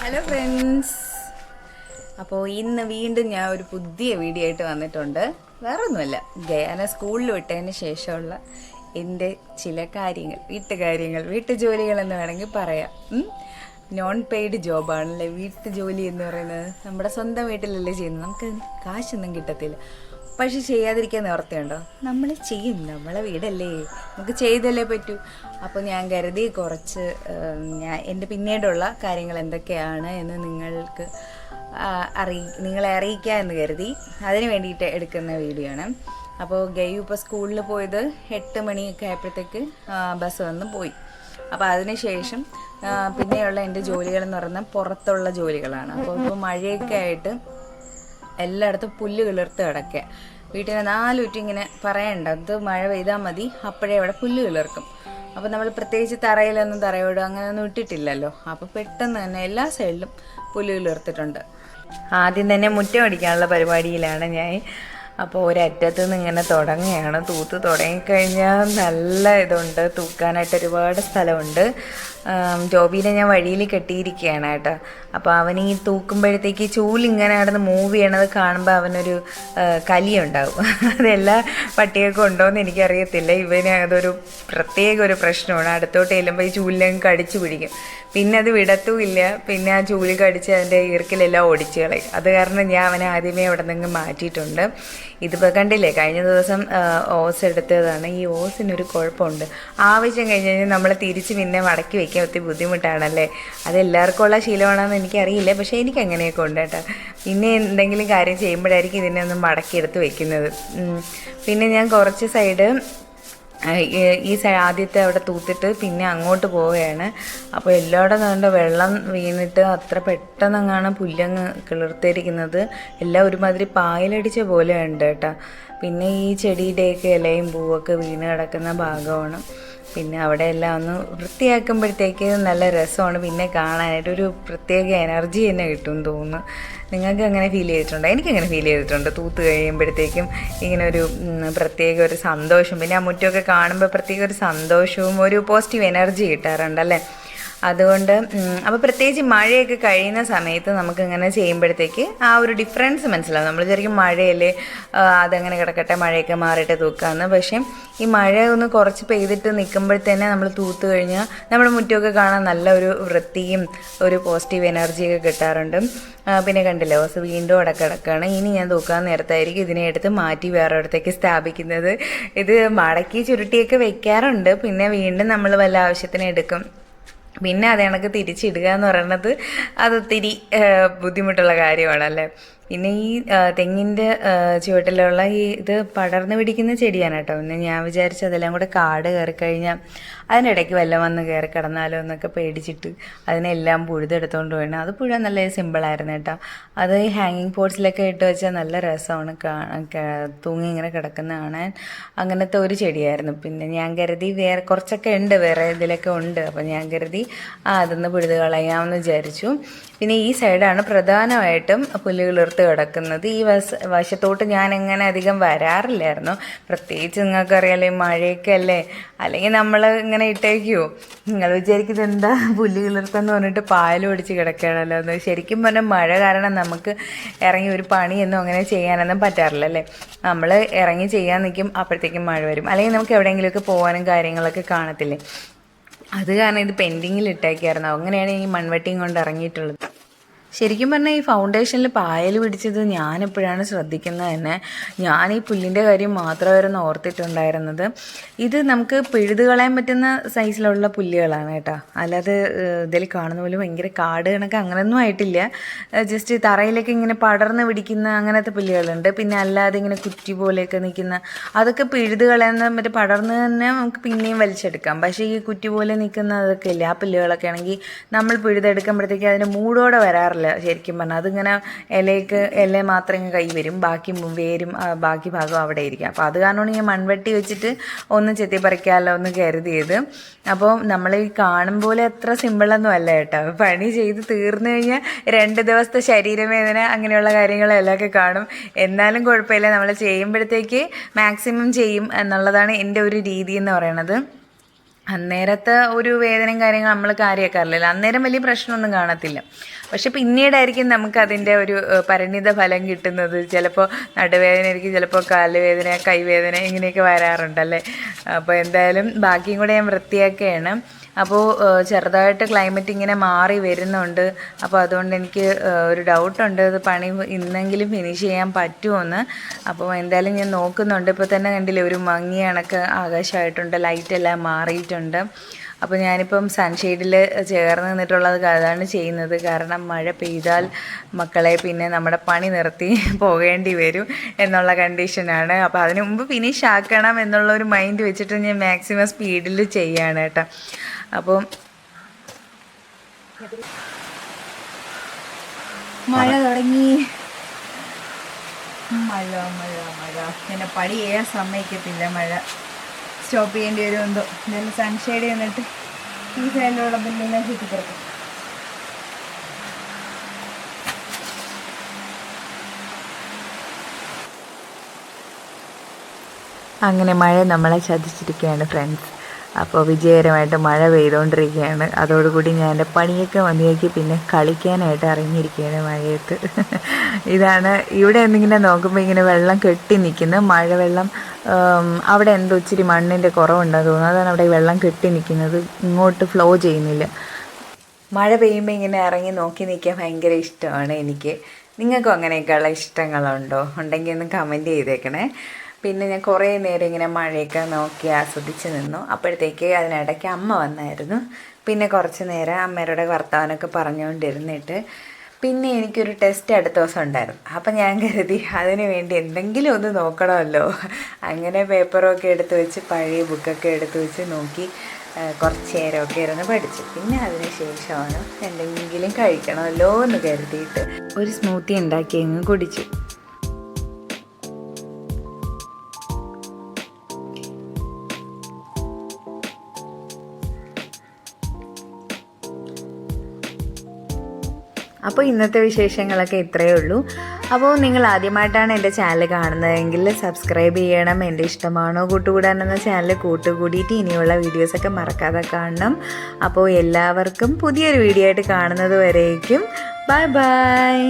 Hello friends, അപ്പോൾ ഇന്ന് വീണ്ടും ഞാൻ ഒരു പുതിയ വീഡിയോ ആയിട്ട് വന്നിട്ടുണ്ട്. വേറെ ഒന്നുമല്ല, ഗയാന സ്കൂളിൽ വിട്ടതിന് ശേഷമുള്ള എൻ്റെ ചില കാര്യങ്ങൾ, വീട്ടുജോലികൾ എന്ന് വേണമെങ്കിൽ പറയാം. നോൺ പെയ്ഡ് ജോബാണല്ലേ വീട്ടുജോലി എന്ന് പറയുന്നത്. നമ്മുടെ സ്വന്തം വീട്ടിലല്ലേ ചെയ്യുന്നത്, നമുക്ക് കാശൊന്നും കിട്ടത്തില്ല. പക്ഷെ ചെയ്യാതിരിക്കാൻ നിവർത്തിയുണ്ടോ? നമ്മൾ ചെയ്യും, നമ്മളെ വീടല്ലേ, നമുക്ക് ചെയ്തല്ലേ പറ്റൂ. അപ്പോൾ ഞാൻ കരുതി കുറച്ച് എൻ്റെ പിന്നീടുള്ള കാര്യങ്ങൾ എന്തൊക്കെയാണ് എന്ന് നിങ്ങളെ അറിയിക്കുക എന്ന് കരുതി അതിന് വേണ്ടിയിട്ട് എടുക്കുന്ന വീഡിയോ ആണ്. അപ്പോൾ ഗയു ഇപ്പോൾ സ്കൂളിൽ പോയത് 8 മണിയൊക്കെ ആയപ്പോഴത്തേക്ക് ബസ് വന്ന് പോയി. അപ്പോൾ അതിനുശേഷം പിന്നെയുള്ള എൻ്റെ ജോലികളെന്ന് പറഞ്ഞാൽ പുറത്തുള്ള ജോലികളാണ്. അപ്പോൾ ഇപ്പോൾ മഴയൊക്കെ ആയിട്ട് എല്ലായിടത്തും പുല്ല് കിളിർത്ത് കിടക്കുക. വീട്ടിൽ 4 ചുറ്റും ഇങ്ങനെ പറയണ്ട, അത് മഴ പെയ്താൽ മതി, അപ്പോഴേ അവിടെ പുല്ല് കിളിർക്കും. അപ്പോൾ നമ്മൾ പ്രത്യേകിച്ച് തറയോടും അങ്ങനെയൊന്നും ഇട്ടിട്ടില്ലല്ലോ. അപ്പോൾ പെട്ടെന്ന് തന്നെ എല്ലാ സൈഡിലും പുല്ല് കിളിർത്തിട്ടുണ്ട്. ആദ്യം തന്നെ മുറ്റം അടിക്കാനുള്ള പരിപാടിയിലാണ് ഞാൻ. അപ്പോൾ ഒരറ്റത്ത് നിന്ന് ഇങ്ങനെ തുടങ്ങുകയാണ്. തൂത്ത് തുടങ്ങിക്കഴിഞ്ഞാൽ നല്ല ഇതുണ്ട്, തൂക്കാനായിട്ട് ഒരുപാട് സ്ഥലമുണ്ട്. ജോബീനെ ഞാൻ വഴിയിൽ കെട്ടിയിരിക്കുകയാണ് കേട്ടോ. അപ്പോൾ അവൻ ഈ തൂക്കുമ്പോഴത്തേക്ക് ചൂലിങ്ങനെ നടന്ന് മൂവ് ചെയ്യണത് കാണുമ്പോൾ അവനൊരു കലിയുണ്ടാവും. അതെല്ലാ പട്ടിയൊക്കെ ഉണ്ടോയെന്ന് എനിക്കറിയത്തില്ല. ഇവന് അതൊരു പ്രത്യേക ഒരു പ്രശ്നമാണ്. അടുത്തോട്ട് ചെല്ലുമ്പോൾ ഈ ചൂലിലങ്ങ് കടിച്ചു പിടിക്കും. പിന്നെ അത് വിടത്തുമില്ല. പിന്നെ ആ ചൂല് കടിച്ച് അതിൻ്റെ ഈർക്കിലെല്ലാം ഒടിച്ചു കളയും. അത് കാരണം ഞാൻ അവനെ ആദ്യമേ അവിടെ നിന്ന് മാറ്റിയിട്ടുണ്ട്. ഇതിപ്പോൾ കണ്ടില്ലേ, കഴിഞ്ഞ ദിവസം ഓസ് എടുത്തതാണ്. ഈ ഓസിനൊരു കുഴപ്പമുണ്ട്, ആവശ്യം കഴിഞ്ഞ് കഴിഞ്ഞാൽ നമ്മൾ തിരിച്ച് പിന്നെ മടക്കി വയ്ക്കാൻ ഒത്തിരി ബുദ്ധിമുട്ടാണല്ലേ. അതെല്ലാവർക്കും ഉള്ള ശീലമാണെന്ന് എനിക്കറിയില്ല, പക്ഷേ എനിക്ക് അങ്ങനെയൊക്കെ ഉണ്ട് കേട്ടോ. പിന്നെ എന്തെങ്കിലും കാര്യം ചെയ്യുമ്പോഴായിരിക്കും ഇതിനെ ഒന്ന് മടക്കിയെടുത്ത് വയ്ക്കുന്നത്. പിന്നെ ഞാൻ കുറച്ച് സൈഡ് ഈ ആദ്യത്തെ അവിടെ തൂത്തിട്ട് പിന്നെ അങ്ങോട്ട് പോവുകയാണ്. അപ്പോൾ എല്ലായിടം കണ്ട വെള്ളം വീണിട്ട് അത്ര പെട്ടെന്നങ്ങാണ് പുല്ലങ്ങ് കിളിർത്തിരിക്കുന്നത്. എല്ലാം ഒരുമാതിരി പായലടിച്ച പോലെ ഉണ്ട് കേട്ടോ. പിന്നെ ഈ ചെടിയുടെയൊക്കെ ഇലയും പൂവൊക്കെ വീണ് കിടക്കുന്ന ഭാഗമാണ്. പിന്നെ അവിടെ എല്ലാം ഒന്ന് വൃത്തിയാക്കുമ്പോഴത്തേക്ക് നല്ല രസമാണ്. പിന്നെ കാണാനായിട്ട് ഒരു പ്രത്യേക എനർജി തന്നെ കിട്ടും തോന്നുന്നു. നിങ്ങൾക്ക് അങ്ങനെ ഫീൽ ചെയ്തിട്ടുണ്ടോ? എനിക്കങ്ങനെ ഫീൽ ചെയ്തിട്ടുണ്ട്. തൂത്ത് കഴിയുമ്പോഴത്തേക്കും ഇങ്ങനെ ഒരു പ്രത്യേക ഒരു സന്തോഷം, പിന്നെ ആ മുറ്റമൊക്കെ കാണുമ്പോൾ പ്രത്യേക ഒരു സന്തോഷവും ഒരു പോസിറ്റീവ് എനർജി കിട്ടാറുണ്ടല്ലേ. അതുകൊണ്ട് അപ്പോൾ പ്രത്യേകിച്ച് മഴയൊക്കെ കഴിയുന്ന സമയത്ത് നമുക്കിങ്ങനെ ചെയ്യുമ്പോഴത്തേക്ക് ആ ഒരു ഡിഫറൻസ് മനസ്സിലാവും. നമ്മൾ വിചാരിക്കും മഴയല്ലേ, അതങ്ങനെ കിടക്കട്ടെ, മഴയൊക്കെ മാറിയിട്ട് തൂക്കാമെന്ന്. പക്ഷേ ഈ മഴ ഒന്ന് കുറച്ച് പെയ്തിട്ട് നിൽക്കുമ്പോഴത്തന്നെ നമ്മൾ തൂത്ത് കഴിഞ്ഞാൽ നമ്മുടെ മുറ്റമൊക്കെ കാണാൻ നല്ല ഒരു വൃത്തിയും ഒരു പോസിറ്റീവ് എനർജിയൊക്കെ കിട്ടാറുണ്ട്. പിന്നെ കണ്ടില്ലേ, ഓസ് വീണ്ടും അവിടെ കിടക്കുകയാണ്. ഇനി ഞാൻ തൂക്കാൻ നേരത്തായിരിക്കും ഇതിനെ എടുത്ത് മാറ്റി വേറെ ഇടത്തേക്ക് സ്ഥാപിക്കുന്നത്. ഇത് മടക്കി ചുരുട്ടിയൊക്കെ വെക്കാറുണ്ട്, പിന്നെ വീണ്ടും നമ്മൾ വല്ല ആവശ്യത്തിന് എടുക്കും. പിന്നെ അത് കണക്ക് തിരിച്ചിടുക എന്ന് പറയുന്നത് അതൊത്തിരി ബുദ്ധിമുട്ടുള്ള കാര്യമാണല്ലേ. പിന്നെ ഈ തെങ്ങിൻ്റെ ചുവട്ടിലുള്ള ഇത് പടർന്നു പിടിക്കുന്ന ചെടിയാണ് കേട്ടോ. പിന്നെ ഞാൻ വിചാരിച്ചു അതെല്ലാം കൂടെ കാട് കയറിക്കഴിഞ്ഞാൽ അതിനിടയ്ക്ക് വല്ലതും വന്ന് കയറി കിടന്നാലോ എന്നൊക്കെ പേടിച്ചിട്ട് അതിനെല്ലാം പുഴുതെടുത്തുകൊണ്ട് വേണം. അത് പുഴ നല്ല സിമ്പിളായിരുന്നു കേട്ടോ. അത് ഈ ഹാങ്ങിങ് പോട്ട്സിലൊക്കെ ഇട്ട് വെച്ചാൽ നല്ല രസമാണ് തൂങ്ങി ഇങ്ങനെ കിടക്കുന്ന കാണാൻ. അങ്ങനത്തെ ഒരു ചെടിയായിരുന്നു. പിന്നെ ഞാൻ കരുതി വേറെ കുറച്ചൊക്കെ ഉണ്ട്, വേറെ ഇതിലൊക്കെ ഉണ്ട്. അപ്പോൾ ഞാൻ കരുതി അതൊന്ന് പിഴുത് കളയാമെന്ന് വിചാരിച്ചു. പിന്നെ ഈ സൈഡാണ് പ്രധാനമായിട്ടും പുല്ല് കിളിർത്ത് കിടക്കുന്നത്. ഈ വശത്തോട്ട് ഞാൻ എങ്ങനെ അധികം വരാറില്ലായിരുന്നു. പ്രത്യേകിച്ച് നിങ്ങൾക്കറിയാലോ, മഴയൊക്കെ അല്ലേ, അല്ലെങ്കിൽ നമ്മൾ ഇങ്ങനെ ഇട്ടേക്കുമോ? നിങ്ങൾ വിചാരിക്കുന്നത് എന്താ പുല്ല് കിളിർത്തെന്ന് പറഞ്ഞിട്ട് പായൽ ഒടിച്ച് കിടക്കുകയാണല്ലോ എന്ന്. ശരിക്കും പറഞ്ഞാൽ മഴ കാരണം നമുക്ക് ഇറങ്ങി ഒരു പണിയൊന്നും അങ്ങനെ ചെയ്യാനൊന്നും പറ്റാറില്ല അല്ലേ. നമ്മൾ ഇറങ്ങി ചെയ്യാൻ നിൽക്കും, അപ്പോഴത്തേക്കും മഴ വരും. അല്ലെങ്കിൽ നമുക്ക് എവിടെയെങ്കിലുമൊക്കെ പോകാനും കാര്യങ്ങളൊക്കെ കാണത്തില്ലേ. അത് കാരണം ഇത് പെൻഡിങ്ങിൽ ഇട്ടേക്കായിരുന്നു. അങ്ങനെയാണ് ഈ മൺവെട്ടിയും കൊണ്ട് ഇറങ്ങിയിട്ടുള്ളത്. ശരിക്കും പറഞ്ഞാൽ ഈ ഫൗണ്ടേഷനിൽ പായൽ പിടിച്ചത് ഞാനെപ്പോഴാണ് ശ്രദ്ധിക്കുന്നത് തന്നെ. ഞാൻ ഈ പുല്ലിൻ്റെ കാര്യം മാത്രമായിരുന്നു ഓർത്തിട്ടുണ്ടായിരുന്നത്. ഇത് നമുക്ക് പിഴുത് കളയാൻ പറ്റുന്ന സൈസിലുള്ള പുല്ലുകളാണ് കേട്ടോ. അല്ലാതെ ഇതിൽ കാണുന്ന പോലെ ഭയങ്കര കാട് കണക്ക് അങ്ങനെയൊന്നും ആയിട്ടില്ല. ജസ്റ്റ് തറയിലൊക്കെ ഇങ്ങനെ പടർന്ന് പിടിക്കുന്ന അങ്ങനത്തെ പുല്ലുകളുണ്ട്. പിന്നെ അല്ലാതെ ഇങ്ങനെ കുറ്റി പോലെയൊക്കെ നിൽക്കുന്ന അതൊക്കെ പിഴുത് കളയാൻ മറ്റേ പടർന്ന് തന്നെ നമുക്ക് പിന്നെയും വലിച്ചെടുക്കാം. പക്ഷേ ഈ കുറ്റി പോലെ നിൽക്കുന്ന അതൊക്കെ ഇല്ല, ആ പുല്ലുകളൊക്കെ ആണെങ്കിൽ നമ്മൾ പിഴുതെടുക്കുമ്പോഴത്തേക്ക് അതിന് മൂടോടെ വരാറില്ല. ശരിക്കും പറഞ്ഞാൽ അതിങ്ങനെ ഇല മാത്രം കൈ വരും, ബാക്കി വേരും ബാക്കി ഭാഗം അവിടെ ഇരിക്കും. അപ്പോൾ അത് കാരണമാണ് ഞാൻ മൺവെട്ടി വെച്ചിട്ട് ഒന്ന് ചെത്തി പറിക്കാമല്ലോ ഒന്ന് കരുതിയത്. അപ്പോൾ നമ്മൾ ഈ കാണും പോലെ അത്ര സിമ്പിളൊന്നും അല്ല കേട്ടോ. പണി ചെയ്ത് തീർന്നു കഴിഞ്ഞാൽ 2 ദിവസത്തെ ശരീരവേദന അങ്ങനെയുള്ള കാര്യങ്ങളെല്ലാം കാണും. എന്നാലും കുഴപ്പമില്ല, നമ്മൾ ചെയ്യുമ്പോഴത്തേക്ക് മാക്സിമം ചെയ്യും എന്നുള്ളതാണ് എൻ്റെ ഒരു രീതി എന്ന് പറയണത്. അന്നേരത്തെ ഒരു വേദനയും കാര്യങ്ങളും നമ്മൾ കാര്യമാക്കാറില്ലല്ലോ, അന്നേരം വലിയ പ്രശ്നമൊന്നും കാണത്തില്ല. പക്ഷെ പിന്നീടായിരിക്കും നമുക്കതിൻ്റെ ഒരു പരിണിത ഫലം കിട്ടുന്നത്. ചിലപ്പോൾ നടുവേദന ആയിരിക്കും, ചിലപ്പോൾ കാലുവേദന, കൈവേദന ഇങ്ങനെയൊക്കെ വരാറുണ്ടല്ലേ. അപ്പോൾ എന്തായാലും ബാക്കിയും കൂടെ ഞാൻ വൃത്തിയാക്കുകയാണ്. അപ്പോൾ ചെറുതായിട്ട് ക്ലൈമറ്റ് ഇങ്ങനെ മാറി വരുന്നുണ്ട്. അപ്പോൾ അതുകൊണ്ട് എനിക്ക് ഒരു ഡൗട്ടുണ്ട്, ഇത് പണി ഇന്നെങ്കിലും ഫിനിഷ് ചെയ്യാൻ പറ്റുമോയെന്ന്. അപ്പോൾ എന്തായാലും ഞാൻ നോക്കുന്നുണ്ട്. ഇപ്പോൾ തന്നെ കണ്ടില്ലേ, ഒരു മങ്ങിയ കണക്ക് ആകാശമായിട്ടുണ്ട്, ലൈറ്റെല്ലാം മാറിയിട്ടുണ്ട്. അപ്പോൾ ഞാനിപ്പം സൺഷെയ്ഡിൽ ചേർന്ന് നിന്നിട്ടുള്ളത് അതാണ് ചെയ്യുന്നത്. കാരണം മഴ പെയ്താൽ മക്കളെ പിന്നെ നമ്മുടെ പണി നിർത്തി പോകേണ്ടി വരും എന്നുള്ള കണ്ടീഷനാണ്. അപ്പോൾ അതിന് മുമ്പ് ഫിനിഷ് ആക്കണം എന്നുള്ളൊരു മൈൻഡ് വെച്ചിട്ട് ഞാൻ മാക്സിമം സ്പീഡിൽ ചെയ്യാണ് കേട്ടോ. അപ്പോൾ മഴ തുടങ്ങി, മഴ മഴ മഴ എന്നെ പണി ചെയ്യാൻ സമ്മതിക്കത്തില്ല. മഴ സ്റ്റോപ്പ് ചെയ്യേണ്ടി വരും എന്തോ. ഞാൻ സൺഷെയ്ഡ് എന്നിട്ട് ഈ സൈഡിലുള്ള ബില്ലെല്ലാം ചുറ്റിക്കിടക്കും. അങ്ങനെ മഴ നമ്മളെ ചതിച്ചിരിക്കുകയാണ് ഫ്രണ്ട്സ്. അപ്പോൾ വിജയകരമായിട്ട് മഴ പെയ്തുകൊണ്ടിരിക്കുകയാണ്. അതോടുകൂടി ഞാൻ എൻ്റെ പണിയൊക്കെ മതിയാക്കി പിന്നെ കളിക്കാനായിട്ട് ഇറങ്ങിയിരിക്കുകയാണ് മഴയത്ത്. ഇതാണ് ഇവിടെ എന്തിങ്ങനെ നോക്കുമ്പോൾ ഇങ്ങനെ വെള്ളം കെട്ടി നിൽക്കുന്നു. മഴവെള്ളം അവിടെ എന്തോ ഇച്ചിരി മണ്ണിൻ്റെ കുറവുണ്ടെന്ന് തോന്നുന്നു. അതാണ് അവിടെ വെള്ളം കെട്ടി നിൽക്കുന്നത്, ഇങ്ങോട്ട് ഫ്ലോ ചെയ്യുന്നില്ല. മഴ പെയ്യുമ്പോൾ ഇങ്ങനെ ഇറങ്ങി നോക്കി നിൽക്കാൻ ഭയങ്കര ഇഷ്ടമാണ് എനിക്ക്. നിങ്ങൾക്കും അങ്ങനെയൊക്കെയുള്ള ഇഷ്ടങ്ങളുണ്ടോ? ഉണ്ടെങ്കിൽ ഒന്ന് കമൻറ്റ് ചെയ്തേക്കണേ. പിന്നെ ഞാൻ കുറേ നേരം ഇങ്ങനെ മഴയൊക്കെ നോക്കി ആസ്വദിച്ച് നിന്നു. അപ്പോഴത്തേക്ക് അതിനിടയ്ക്ക് അമ്മ വന്നായിരുന്നു. പിന്നെ കുറച്ച് നേരം അമ്മയുടെ വർത്തമാനമൊക്കെ പറഞ്ഞുകൊണ്ടിരുന്നിട്ട് പിന്നെ എനിക്കൊരു ടെസ്റ്റ് അടുത്ത ദിവസം ഉണ്ടായിരുന്നു. അപ്പം ഞാൻ കരുതി അതിന് വേണ്ടി എന്തെങ്കിലും ഒന്ന് നോക്കണമല്ലോ. അങ്ങനെ പേപ്പറൊക്കെ എടുത്ത് വെച്ച് പഴയ ബുക്കൊക്കെ എടുത്ത് വെച്ച് നോക്കി കുറച്ച് നേരമൊക്കെ ഇരുന്ന് പഠിച്ചു. പിന്നെ അതിന് ശേഷമാണ് എന്തെങ്കിലും കഴിക്കണമല്ലോ എന്ന് കരുതിയിട്ട് ഒരു സ്മൂത്തി ഉണ്ടാക്കി അങ്ങ് കുടിച്ചു. അപ്പോൾ ഇന്നത്തെ വിശേഷങ്ങളൊക്കെ ഇത്രയേ ഉള്ളൂ. അപ്പോൾ നിങ്ങൾ ആദ്യമായിട്ടാണ് എൻ്റെ ചാനൽ കാണുന്നതെങ്കിൽ സബ്സ്ക്രൈബ് ചെയ്യണം. എൻ്റെ ഇഷ്ടമാണോ കൂട്ടുകൂടാനെന്ന ചാനൽ കൂട്ടുകൂടിയിട്ട് ഇനിയുള്ള വീഡിയോസൊക്കെ മറക്കാതെ കാണണം. അപ്പോൾ എല്ലാവർക്കും പുതിയൊരു വീഡിയോ ആയിട്ട് കാണുന്നത് വരേക്കും ബൈ ബൈ.